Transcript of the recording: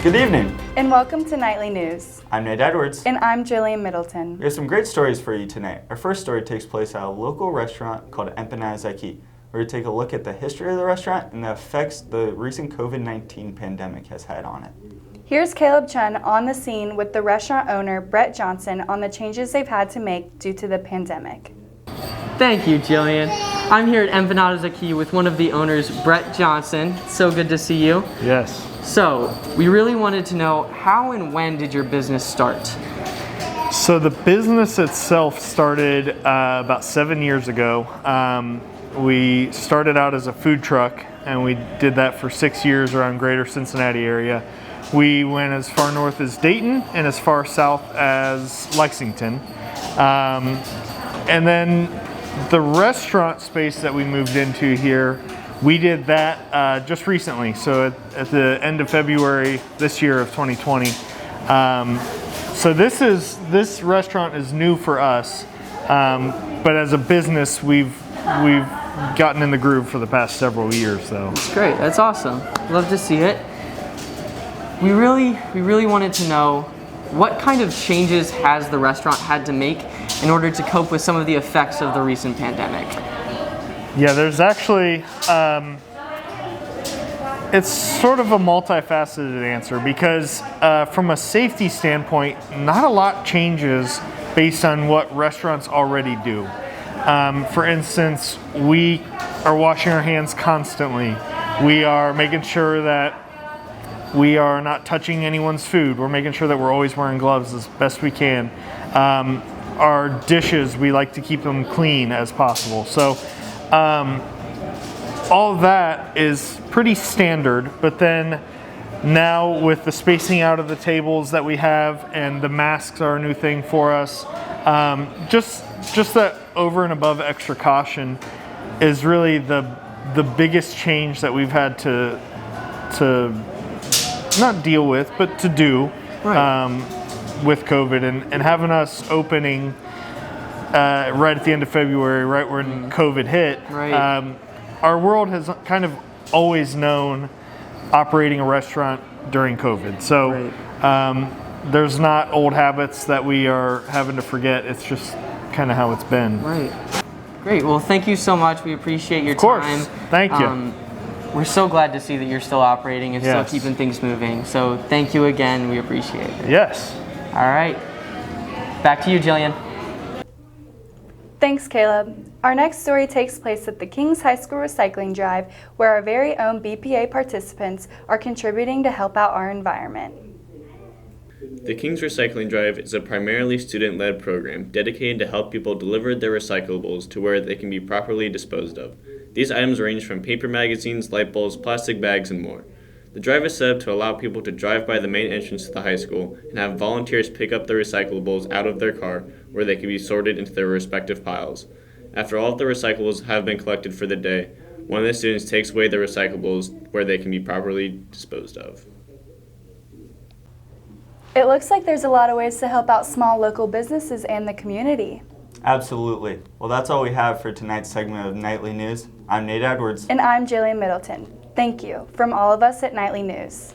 Good evening, And welcome to Nightly News. I'm Nate Edwards. And I'm Jillian Middleton. We have some great stories for you tonight. Our first story takes place at a local restaurant called Empanadas Aquí. We're going to take a look at the history of the restaurant and the effects the recent COVID-19 pandemic has had on it. Here's Caleb Chunn on the scene with the restaurant owner, Brett Johnson, on the changes they've had to make due to the pandemic. Thank you, Jillian. I'm here at Empanadas Aquí with one of the owners, Brett Johnson. So good to see you. Yes. So, we really wanted to know, how and when did your business start? So the business itself started about 7 years ago. We started out as a food truck, and we did that for 6 years around greater Cincinnati area. We went as far north as Dayton and as far south as Lexington. And then the restaurant space that we moved into here, we did that just recently, so at the end of February this year of 2020. So this restaurant is new for us, but as a business, we've gotten in the groove for the past several years, though. That's great. That's awesome. Love to see it. We really wanted to know, what kind of changes has the restaurant had to make in order to cope with some of the effects of the recent pandemic? Yeah, there's actually, it's sort of a multifaceted answer because from a safety standpoint, not a lot changes based on what restaurants already do. For instance, we are washing our hands constantly. We are making sure that we are not touching anyone's food. We're making sure that we're always wearing gloves as best we can. Our dishes, we like to keep them clean as possible. So all of that is pretty standard, but then now with the spacing out of the tables that we have, and the masks are a new thing for us, just that over and above extra caution is really the biggest change that we've had to not deal with, but to do with COVID, and having us opening right at the end of February, right when COVID hit. Right. Our world has kind of always known operating a restaurant during COVID. So there's not old habits that we are having to forget. It's just kind of how it's been. Right. Great. Well, thank you so much. We appreciate your time. Of course. Thank you. We're so glad to see that you're still operating and Yes. still keeping things moving. So thank you again. We appreciate it. Yes. All right. Back to you, Jillian. Thanks, Caleb. Our next story takes place at the Kings High School Recycling Drive, where our very own BPA participants are contributing to help out our environment. The Kings Recycling Drive is a primarily student-led program dedicated to help people deliver their recyclables to where they can be properly disposed of. These items range from paper magazines, light bulbs, plastic bags, and more. The drive is set up to allow people to drive by the main entrance to the high school and have volunteers pick up their recyclables out of their car where they can be sorted into their respective piles. After all of the recyclables have been collected for the day, one of the students takes away the recyclables where they can be properly disposed of. It looks like there's a lot of ways to help out small local businesses and the community. Absolutely. Well, that's all we have for tonight's segment of Nightly News. I'm Nate Edwards. And I'm Jillian Middleton. Thank you from all of us at Nightly News.